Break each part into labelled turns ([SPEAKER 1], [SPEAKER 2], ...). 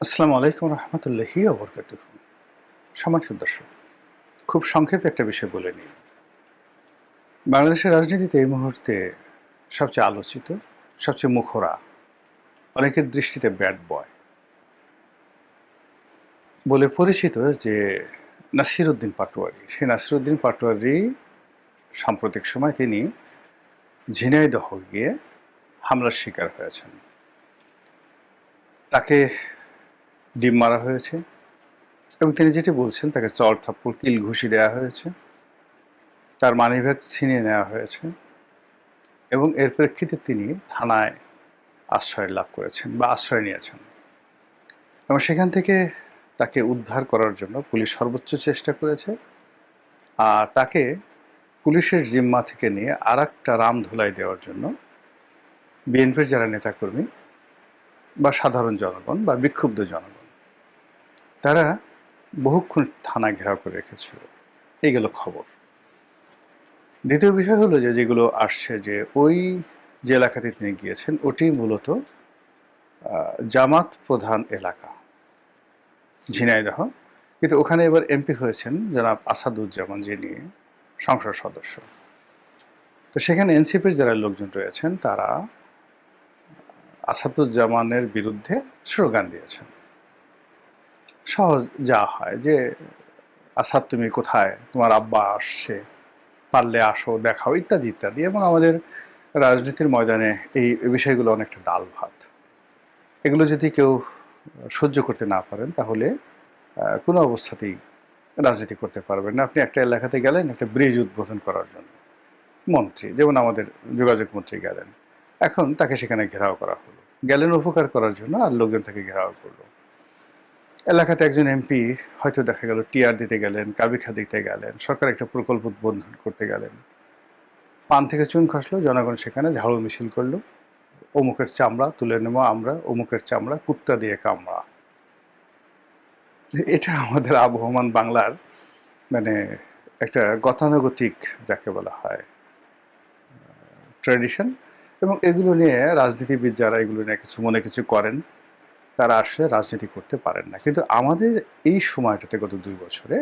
[SPEAKER 1] আসসালামু আলাইকুম রহমতুল্লাহি ওয়া বারাকাতুহু। সম্মানিত দর্শক, খুব সংক্ষেপে একটা বিষয় বলে নিই। বাংলাদেশের রাজনীতিতে এই মুহূর্তে সবচেয়ে আলোচিত, সবচেয়ে মুখরা, অনেকের দৃষ্টিতে ব্যাড বয় বলে পরিচিত যে নাসির উদ্দিন পাটোয়ারি। সেই নাসির উদ্দিন পাটোয়ারি সাম্প্রতিক সময় তিনি ঝিনাইদহ গিয়ে হামলার শিকার হয়েছেন। তাকে ডিম মারা হয়েছে এবং তিনি যেটি বলছেন তাকে চড় থাপ্পড় কিল ঘুষি দেওয়া হয়েছে, তার মানিব্যাগ ছিনিয়ে নেওয়া হয়েছে এবং এর প্রেক্ষিতে তিনি থানায় আশ্রয় লাভ করেছেন বা আশ্রয় নিয়েছেন এবং সেখান থেকে তাকে উদ্ধার করার জন্য পুলিশ সর্বোচ্চ চেষ্টা করেছে। আর তাকে পুলিশের জিম্মা থেকে নিয়ে আর একটা রামধুলাই দেওয়ার জন্য বিএনপির যারা নেতাকর্মী বা সাধারণ জনগণ বা বিক্ষুব্ধ জনগণ তারা বহুক্ষণ থানা ঘেরাও করে রেখেছিল। এই গেল খবর। দ্বিতীয় বিষয় হলো যে যেগুলো আসছে যে ওই যে এলাকাতে তিনি গিয়েছেন ওটি মূলত জামাত প্রধান এলাকা ঝিনাইদহ, কিন্তু ওখানে এবার এমপি হয়েছেন জনাব আসাদুজ্জামান, যিনি সংসদ সদস্য। তো সেখানে এনসিপির যারা লোকজন রয়েছেন তারা আসাদুজ্জামানের বিরুদ্ধে স্লোগান দিয়েছেন। সহজ যা হয় যে, আসাদ তুমি কোথায়, তোমার আব্বা আসছে, পারলে আসো দেখাও, ইত্যাদি ইত্যাদি। এবং আমাদের রাজনীতির ময়দানে এই বিষয়গুলো অনেকটা ডাল ভাত। এগুলো যদি কেউ সহ্য করতে না পারেন তাহলে কোনো অবস্থাতেই রাজনীতি করতে পারবেন না। আপনি একটা এলাকাতে গেলেন একটা ব্রিজ উদ্বোধন করার জন্য, মন্ত্রী যেমন আমাদের যোগাযোগ মন্ত্রী গেলেন, এখন তাকে সেখানে ঘেরাও করা হলো, গেলেন উপকার করার জন্য আর লোকজন তাকে ঘেরাও করলো। এলাকাতে একজন এমপি হয়তো দেখা গেল টিআর দিতে গেলেন, কাবিখা দিতে গেলেন, সরকার একটা প্রকল্প উদ্বোধন করতে গেলেন, পান থেকে চুন খসলো, জনগণ সেখানে ঝাড়ু মিছিল করলো, অমুকের চামড়া তুলে নেবো আমরা, অমুকের চামড়া কুত্তা দিয়ে কামড়া। এটা আমাদের আবহমান বাংলার মানে একটা গতানুগতিক, যাকে বলা হয় ট্র্যাডিশন। এবং এগুলো নিয়ে রাজনীতিবিদ যারা এগুলো নিয়ে কিছু মনে কিছু করেন তারা আসলে রাজনীতি করতে পারেন না। কিন্তু আমাদের এই সময়টাতে গত 2 বছরে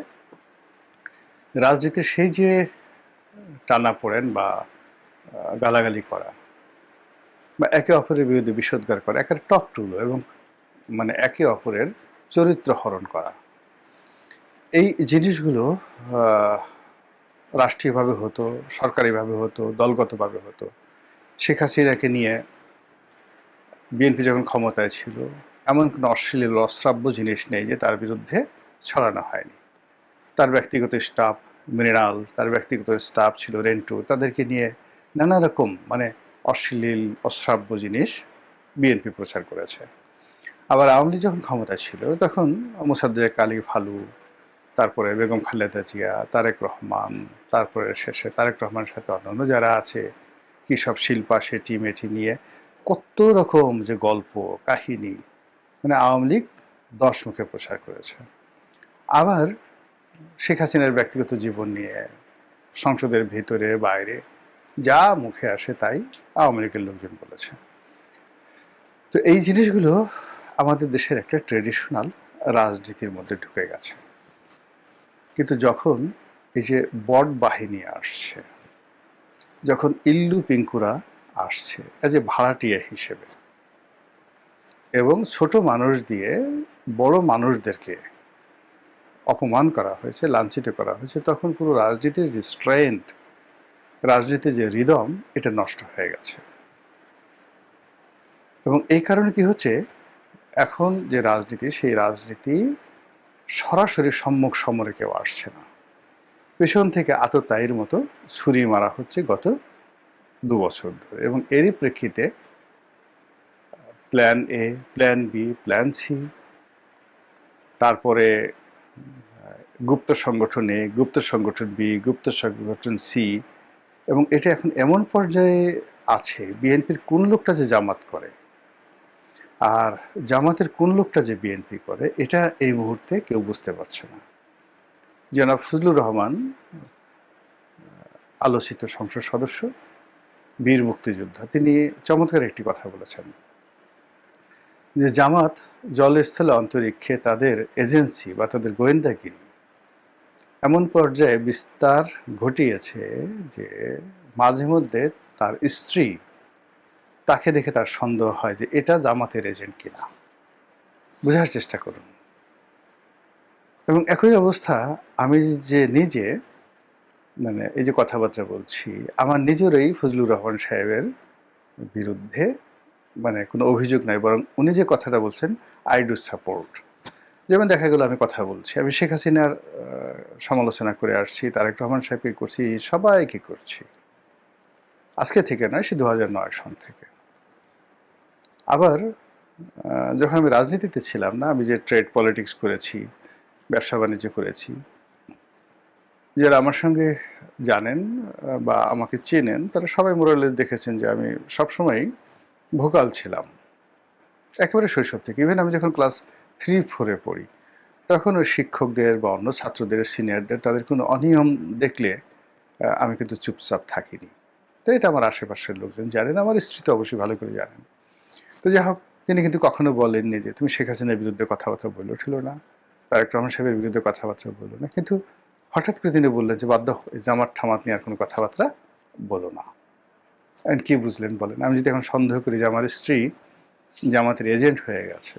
[SPEAKER 1] রাজনীতির সেই যে টানাপোড়েন বা গালাগালি করা বা একে অপরের বিরুদ্ধে বিষোদ্গার করা একেবারে টপ টুলো, এবং মানে একে অপরের চরিত্র হরণ করা, এই জিনিসগুলো আহ, রাষ্ট্রীয়ভাবে হতো, সরকারিভাবে হতো, দলগতভাবে হতো। শেখ হাসিনাকে নিয়ে বিএনপি যখন ক্ষমতায় ছিল এমন কোনো অশ্লীল অশ্রাব্য জিনিস নেই যে তার বিরুদ্ধে ছড়ানো হয়নি। তার ব্যক্তিগত স্টাফ মৃণাল, তার ব্যক্তিগত স্টাফ ছিল রেন্টু, তাদেরকে নিয়ে নানা রকম মানে অশ্লীল অশ্রাব্য জিনিস বিএনপি প্রচার করেছে। আবার আওয়ামী লীগ যখন ক্ষমতা ছিল তখন মোসাদ্দেক আলী ফালু, তারপরে বেগম খালেদা জিয়া, তারেক রহমান, তারপরে শেষে তারেক রহমানের সাথে অন্যান্য যারা আছে, কি সব শিল্পা সেটি মেটি নিয়ে কত রকম যে গল্প কাহিনী মানে আওয়ামী লীগ 10 মুখে প্রচার করেছে। আবার শেখ হাসিনার ব্যক্তিগত জীবন নিয়ে সংসদের ভিতরে বাইরে যা মুখে আসে তাই আওয়ামী লীগের লোকজন বলেছে। তো এই জিনিসগুলো আমাদের দেশের একটা ট্রেডিশনাল রাজনীতির মধ্যে ঢুকে গেছে। কিন্তু যখন এই যে বট বাহিনী আসছে, যখন ইল্লু পিঙ্কুরা আসছে এজ এ ভাড়াটিয়া হিসেবে, এবং ছোট মানুষ দিয়ে বড় মানুষদেরকে অপমান করা হয়েছে, লাঞ্ছিত করা হয়েছে, তখন পুরো রাজনীতির যে স্ট্রেংথ, রাজনীতির যে রিদম, এটা নষ্ট হয়ে গেছে। এবং এই কারণে কি হচ্ছে, এখন যে রাজনীতি সেই রাজনীতি সরাসরি সম্মুখ সমরে কেউ আসছে না, পেছন থেকে আততায়ীর মতো ছুরি মারা হচ্ছে গত 2 বছর ধরে। এবং এরই প্রেক্ষিতে plan A, plan B, plan C, তারপরে গুপ্ত সংগঠন এ, গুপ্ত সংগঠন বি, গুপ্ত সংগঠন সি, এবং এটা এখন এমন পর্যায়ে আছে বিএনপির কোন লোকটা যে জামাত করে আর জামাতের কোন লোকটা যে বিএনপি করে এটা এই মুহূর্তে কেউ বুঝতে পারছে না। জনাব ফজলুর রহমান, আলোচিত সংসদ সদস্য, বীর মুক্তিযোদ্ধা, তিনি চমৎকার একটি কথা বলেছেন যে জামাত জলস্থলে অন্তরিক্ষে তাদের এজেন্সি বা তাদের গোয়েন্দাগিরি এমন পর্যায়ে বিস্তার ঘটিয়েছে যে মাঝে মধ্যে তার স্ত্রী তাকে দেখে তার সন্দেহ হয় যে এটা জামাতের এজেন্ট কিনা। বোঝার চেষ্টা করুন। এবং একই অবস্থা আমি যে নিজে মানে এই যে কথাবার্তা বলছি, আমার নিজেরই ফজলুর রহমান সাহেবের বিরুদ্ধে মানে কোনো অভিযোগ নাই, বরং উনি যে কথাটা বলছেন আই ডু সাপোর্ট। যেমন দেখা গেল আমি কথা বলছি, আমি শেখ হাসিনার সমালোচনা করে আসছি, তারেক রহমান সাহেবকে করছি, সবাইকে করছি, আজকে থেকে নয়, সে 2009 সন থেকে। আবার যখন আমি রাজনীতিতে ছিলাম না, আমি যে ট্রেড পলিটিক্স করেছি, ব্যবসা বাণিজ্য করেছি, যারা আমার সঙ্গে জানেন বা আমাকে চেনেন তারা সবাই মোরালে দেখেছেন যে আমি সবসময় ভোকাল ছিলাম একেবারে শৈশব থেকে। ইভেন আমি যখন ক্লাস 3-4-এ পড়ি তখন ওই শিক্ষকদের বা অন্য ছাত্রদের, সিনিয়রদের, তাদের কোনো অনিয়ম দেখলে আমি কিন্তু চুপচাপ থাকিনি। তো এটা আমার আশেপাশের লোকজন জানেন, আমার স্ত্রী তো অবশ্যই ভালো করে জানেন। তো যাই হোক, তিনি কিন্তু কখনো বলেননি যে তুমি শেখ হাসিনার বিরুদ্ধে কথাবার্তা বলে উঠল না, তারেক রহমান সাহেবের বিরুদ্ধে কথাবার্তা বললো না, কিন্তু হঠাৎ করে তিনি বললেন যে বাধ্য জামাত ঠামাত নিয়ে আর কোনো কথাবার্তা বলো না। কি বুঝলেন বলেন? আমি যদি এখন সন্দেহ করি যে আমার স্ত্রী জামাতের এজেন্ট হয়ে গেছে।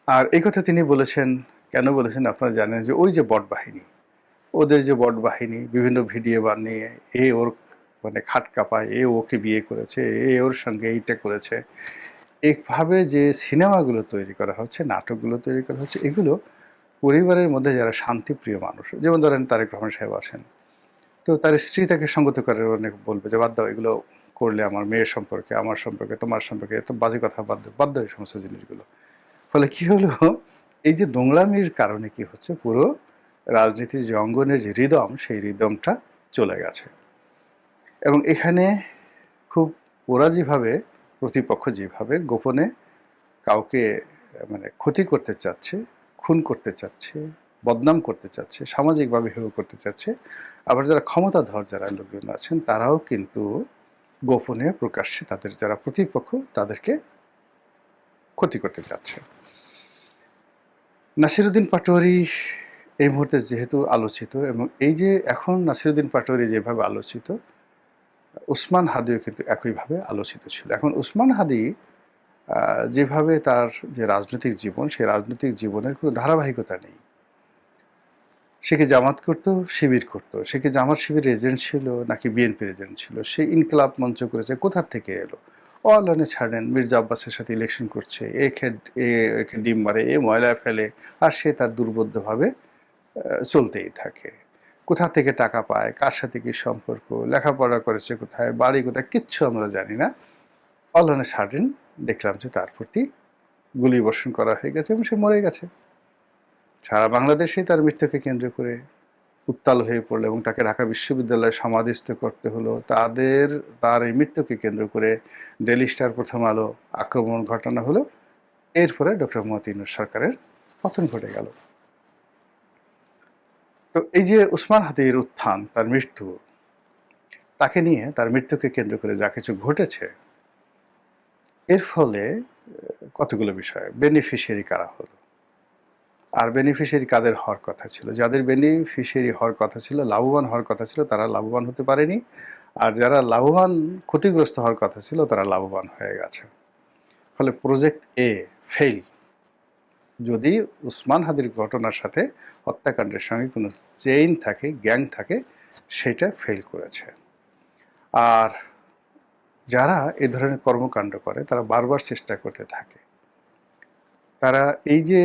[SPEAKER 1] আর এই কথা তিনি বলেছেন, কেন বলেছেন আপনারা জানেন, যে ওই যে বট বাহিনী, ওদের যে বট বাহিনী বিভিন্ন ভিডিও বানিয়ে এ ওর মানে খাট কাঁপায়, এ ওকে বিয়ে করেছে, এ ওর সঙ্গে এইটা করেছে, এইভাবে যে সিনেমাগুলো তৈরি করা হচ্ছে, নাটকগুলো তৈরি করা হচ্ছে, এগুলো পরিবারের মধ্যে যারা শান্তিপ্রিয় মানুষ, যেমন ধরেন তারেক রহমান সাহেব আছেন, তো তার স্ত্রী তাকে সঙ্গত করে অনেক বলবে যে বাদ দাও, এগুলো করলে আমার মেয়ের সম্পর্কে, আমার সম্পর্কে, তোমার সম্পর্কে এত বাজে কথা, বাদ দাও এই সমস্ত জিনিসগুলো। ফলে কি হলো, এই যে নোংরামির কারণে কি হচ্ছে, পুরো রাজনীতির যে অঙ্গনের যে রিদম, সেই রিদমটা চলে গেছে। এবং এখানে খুব ওরা যেভাবে, প্রতিপক্ষ যেভাবে গোপনে কাউকে মানে ক্ষতি করতে চাচ্ছে, খুন করতে চাচ্ছে, বদনাম করতে চাচ্ছে, সামাজিকভাবে হেয় করতে চাচ্ছে, আবার যারা ক্ষমতাধর যারা লোকজন আছেন তারাও কিন্তু গোপনে প্রকাশ্যে তাদের যারা প্রতিপক্ষ তাদেরকে ক্ষতি করতে চাচ্ছে। নাসিরুদ্দিন পাটোয়ারি এই মুহূর্তে যেহেতু আলোচিত, এবং এই যে এখন নাসিরুদ্দিন পাটোয়ারি যেভাবে আলোচিত, উসমান হাদিও কিন্তু একইভাবে আলোচিত ছিল। এখন উসমান হাদি যেভাবে তার যে রাজনৈতিক জীবন, সেই রাজনৈতিক জীবনের কোনো ধারাবাহিকতা নেই। সে কি জামাত করতো, শিবির করতো, সে কি জামাত শিবির এজেন্ট ছিল নাকি বিএনপির এজেন্ট ছিল, সে ইনকলাব মঞ্চ করেছে, কোথা থেকে এলো, অনলাইনে ছাড়েন, মির্জা আব্বাসের সাথে ইলেকশন করছে, একে ডিম মারে, এ ময়লা ফেলে, আর সে তার দুর্বোধ্যভাবে চলতেই থাকে। কোথা থেকে টাকা পায়, কার সাথে কি সম্পর্ক, লেখাপড়া করেছে কোথায়, বাড়ি কোথায়, কিচ্ছু আমরা জানি না। অনলাইনে ছাড়েন, দেখলাম যে তার প্রতি গুলি বর্ষণ করা হয়ে গেছে এবং সে মরে গেছে। সারা বাংলাদেশেই তার মৃত্যুকে কেন্দ্র করে উত্তাল হয়ে পড়লো এবং তাকে ঢাকা বিশ্ববিদ্যালয়ে সমাধিস্থ করতে হলো। তার এই মৃত্যুকে কেন্দ্র করে ডেইলি স্টার, প্রথম আলো আক্রমণ ঘটানো হলো। এরপরে ডক্টর মোহাম্মদ ইউনূস সরকারের পতন ঘটে গেল। তো এই যে উসমান হাদির উত্থান, তার মৃত্যু, তাকে নিয়ে, তার মৃত্যুকে কেন্দ্র করে যা কিছু ঘটেছে, এর ফলে কতগুলো বিষয়, বেনিফিশিয়ারি কারা হলো, আর বেনিফিশিয়ারি কাদের হওয়ার কথা ছিল, যাদের বেনিফিশিয়ারি হওয়ার কথা ছিল, লাভবান হওয়ার কথা ছিল, তারা লাভবান হতে পারেনি, আর যারা লাভবান, ক্ষতিগ্রস্ত হওয়ার কথা ছিল, তারা লাভবান হয়ে গেছে। ফলে প্রজেক্ট এ ফেল। যদি উসমান হাদির ঘটনার সাথে হত্যাকাণ্ডের সঙ্গে কোনো চেইন থাকে, গ্যাং থাকে, সেটা ফেল করেছে। আর যারা এ ধরনের কর্মকাণ্ড করে তারা বারবার চেষ্টা করতে থাকে। তারা এই যে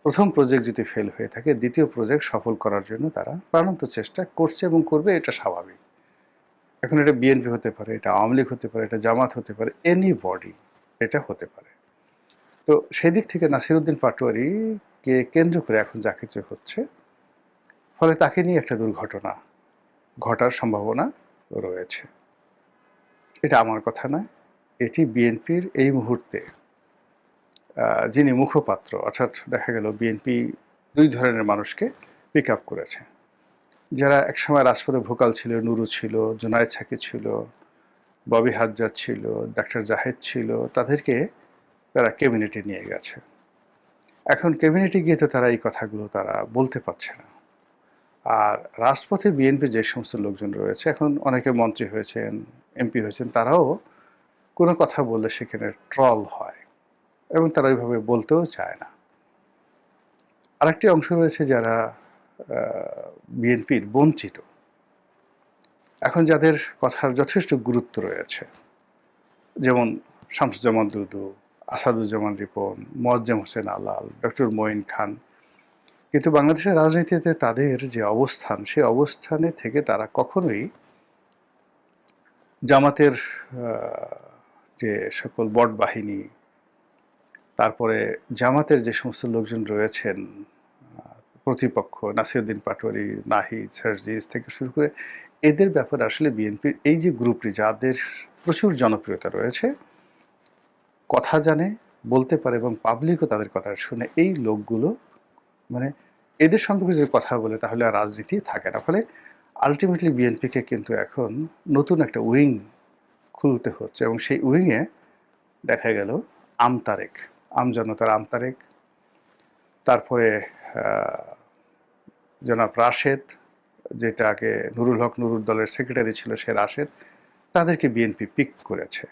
[SPEAKER 1] প্রথম প্রজেক্ট যদি ফেল হয়ে থাকে, দ্বিতীয় প্রজেক্ট সফল করার জন্য তারা প্রাণান্ত চেষ্টা করছে এবং করবে, এটা স্বাভাবিক। এখন এটা বিএনপি হতে পারে, এটা আওয়ামী লীগ হতে পারে, এটা জামাত হতে পারে, এনি বডি এটা হতে পারে। তো সেদিক থেকে নাসিরুদ্দিন পাটোয়ারিকে কেন্দ্র করে এখন যা কিছু হচ্ছে, ফলে তাকে নিয়ে একটা দুর্ঘটনা ঘটার সম্ভাবনা রয়েছে। এটা আমার কথা নয়, এটি বিএনপির এই মুহূর্তে যিনি মুখপাত্র, অর্থাৎ দেখা গেল বিএনপি দুই ধরনের মানুষকে পিক আপ করেছে। যারা একসময় রাজপথে ভোকাল ছিল, নুরু ছিল, জুনায়েদ সাকি ছিল, ববি হাজ্জাজ ছিল, ডাক্তার জাহেদ ছিল, তাদেরকে তারা ক্যাবিনেটে নিয়ে গেছে। এখন ক্যাবিনেটে গিয়ে তো তারা এই কথাগুলো তারা বলতে পারছে না। আর রাজপথে বিএনপির যে সমস্ত লোকজন রয়েছে, এখন অনেকে মন্ত্রী হয়েছেন, এমপি হয়েছেন, তারাও কোনো কথা বললে সেখানে ট্রল হয় এবং তারা ওইভাবে বলতেও চায় না। আরেকটি অংশ রয়েছে যারা বিএনপির বঞ্চিত, এখন যাদের কথার যথেষ্ট গুরুত্ব রয়েছে, যেমন শামসুজ্জামান দুদু, আসাদুজ্জামান রিপন, মোয়াজ্জেম হোসেন আলাল, ডক্টর মঈন খান, কিন্তু বাংলাদেশের রাজনীতিতে তাদের যে অবস্থান, সেই অবস্থানে থেকে তারা কখনোই জামাতের যে সকল বট বাহিনী, তারপরে জামাতের যে সমস্ত লোকজন রয়েছেন, প্রতিপক্ষ নাসিরউদ্দিন পাটোয়ারি, নাহিদ, সার্জিস থেকে শুরু করে, এদের ব্যাপারে আসলে বিএনপির এই যে গ্রুপটি, যাদের প্রচুর জনপ্রিয়তা রয়েছে, কথা জানে, বলতে পারে এবং পাবলিকও তাদের কথা শুনে, এই লোকগুলো মানে এদের সম্পর্কে যদি কথা বলে তাহলে আর রাজনীতি থাকে না। ফলে আলটিমেটলি বিএনপিকে কিন্তু এখন নতুন একটা উইং খুলতে হচ্ছে এবং সেই উইংয়ে দেখা গেল আমতারেক, আমজনতার আমতারেক, তারপরে জনাব রাশেদ, যেটা আগে নুরুল হক নুরুর দলের সেক্রেটারি ছিল, সে রাশেদ, তাদেরকে বিএনপি পিক করেছে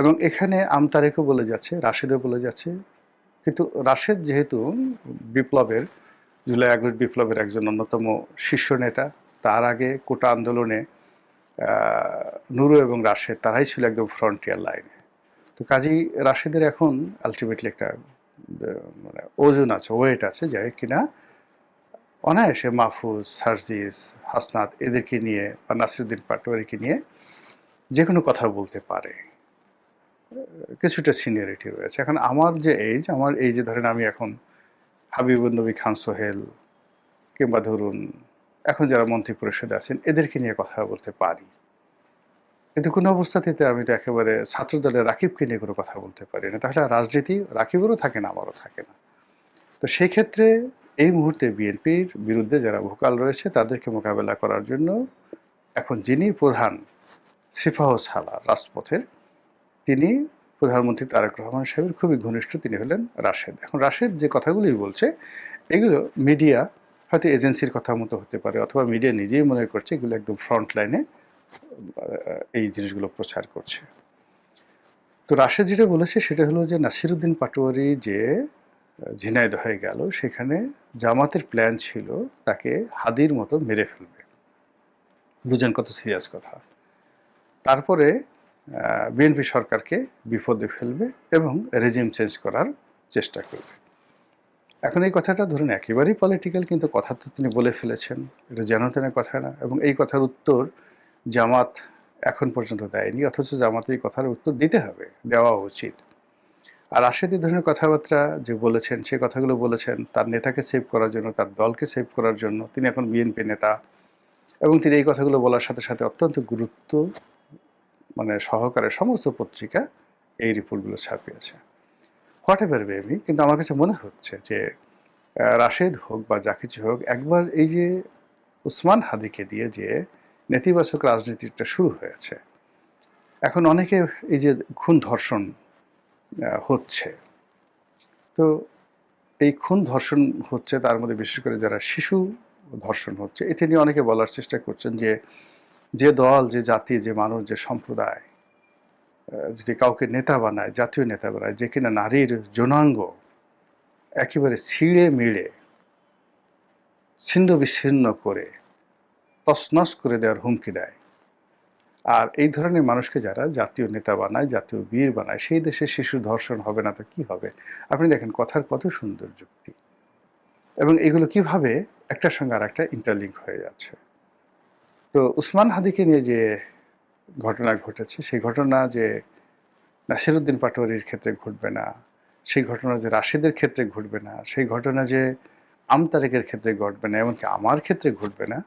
[SPEAKER 1] এবং এখানে আমতারেকও বলে যাচ্ছে, রাশেদও বলে যাচ্ছে। কিন্তু রাশেদ যেহেতু বিপ্লবের, জুলাই আগস্ট বিপ্লবের একজন অন্যতম শীর্ষ নেতা, তার আগে কোটা আন্দোলনে নুরু এবং রাশেদ তারাই ছিল একদম ফ্রন্টিয়ার লাইনে। তো কাজী রাশেদের এখন আলটিমেটলি একটা মানে ওজন আছে, ওয়েট আছে, যাই কিনা অনায়াসে মাহফুজ, সার্জিস, হাসনাত এদেরকে নিয়ে বা নাসিরউদ্দিন পাটোয়ারিকে নিয়ে যে কোনো কথা বলতে পারে, কিছুটা সিনিয়রিটি রয়েছে। এখন আমার যে এইজে ধরেন আমি এখন হাবিবুর নবী খান সোহেল কিংবা ধরুন এখন যারা মন্ত্রী পরিষদে আছেন, এদেরকে নিয়ে কথা বলতে পারি, কিন্তু কোনো অবস্থাতেই আমি তো একেবারে ছাত্র দলের রাকিবকে নিয়ে কোনো কথা বলতে পারি না। তাহলে রাজনীতি রাকিবেরও থাকে না, আমারও থাকে না। তো সেই ক্ষেত্রে এই মুহূর্তে বিএনপির বিরুদ্ধে যারা ভোকাল রয়েছে তাদেরকে মোকাবেলা করার জন্য এখন যিনি প্রধান সিপাহ সালার রাজপথের, তিনি প্রধানমন্ত্রী তারেক রহমান সাহেবের খুবই ঘনিষ্ঠ, তিনি হলেন রাশেদ। এখন রাশেদ যে কথাগুলি বলছে, এগুলো মিডিয়া হয়তো এজেন্সির কথা মতো হতে পারে, অথবা মিডিয়া নিজেই মনে করছে এগুলো একদম ফ্রন্ট লাইনে এই জিনিসগুলো প্রচার করছে। তো রাশেদ যেটা বলেছে সেটা হলো যে নাসিরউদ্দিন পাটোয়ারি যে ঝিনাইদহে গেল, সেখানে জামাতের প্ল্যান ছিল তাকে হাদির মতো মেরে ফেলবে। বুঝেন কত সিরিয়াস কথা। তারপরে বিএনপি সরকারকে বিপদে ফেলবে এবং রেজিম চেঞ্জ করার চেষ্টা করবে। এখন এই কথাটা ধরুন একেবারেই পলিটিক্যাল, কিন্তু কথা তো তিনি বলে ফেলেছেন, এটা যেন তেন কথা না, এবং এই কথার উত্তর জামাত এখন পর্যন্ত দেয়নি, অথচ জামাতের এই কথার উত্তর দিতে হবে, দেওয়া উচিত। আর রাশেদ এই ধরনের কথাবার্তা যে বলেছেন, সে কথাগুলো বলেছেন তার নেতাকে সেভ করার জন্য, তার দলকে সেভ করার জন্য। তিনি এখন বিএনপি নেতা এবং তিনি এই কথাগুলো বলার সাথে সাথে অত্যন্ত গুরুত্ব সহকারে সমস্ত পত্রিকা এই রিপোর্টগুলো ছাপিয়েছে। হোয়াট এভার বেবি, কিন্তু আমার কাছে মনে হচ্ছে যে রাশেদ হোক বা যা কিছু হোক, একবার এই যে উসমান হাদিকে দিয়ে যে নেতিবাচক রাজনীতিটা শুরু হয়েছে, এখন অনেকে এই যে খুন ধর্ষণ হচ্ছে, তো এই খুন ধর্ষণ হচ্ছে, তার মধ্যে বিশেষ করে যারা শিশু ধর্ষণ হচ্ছে, এটা নিয়ে অনেকে বলার চেষ্টা করছেন যে যে দল, যে জাতি, যে মানুষ, যে সম্প্রদায় যদি কাউকে নেতা বানায়, জাতীয় নেতা বানায়, যে কিনা নারীর যৌনাঙ্গ একেবারে ছিঁড়ে মিড়ে ছিন্ন বিচ্ছিন্ন করে তছনছ করে দেওয়ার হুমকি দেয়, আর এই ধরনের মানুষকে যারা জাতীয় নেতা বানায়, জাতীয় বীর বানায়, সেই দেশে শিশু ধর্ষণ হবে না তো কি হবে? আপনি দেখেন কথার কত সুন্দর যুক্তি, এবং এগুলো কিভাবে একটার সঙ্গে আর একটা ইন্টারলিঙ্ক হয়ে যাচ্ছে। তো উসমান হাদিকে নিয়ে যে ঘটনা ঘটেছে, সেই ঘটনা যে নাসিরউদ্দিন পাটোয়ারির ক্ষেত্রে ঘটবে না, সেই ঘটনা যে রাশেদের ক্ষেত্রে ঘটবে না, সেই ঘটনা যে আমতারেকের ক্ষেত্রে ঘটবে না, এমনকি আমার ক্ষেত্রে ঘটবে না,